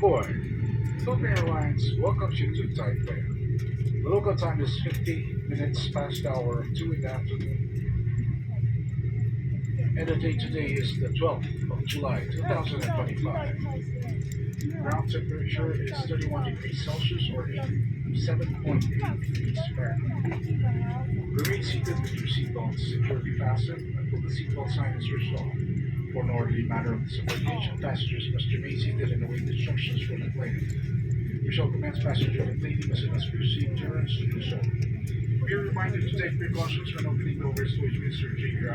aboard. Philippine Airlines welcomes you to Taipei. The local time is 50 minutes past the hour of 2 in the afternoon, and the date today is the 12th of July 2025. Ground temperature is 31 degrees Celsius or 87.8 degrees Fahrenheit. Remain seated with your seatbelts securely fastened until the seatbelt sign is switched off. For an orderly manner of dissemination, passengers must remain seated and await instructions from the plane. We shall commence passenger deplaning as soon as we receive clearance to do so. Be reminded to take precautions when opening doors to administer your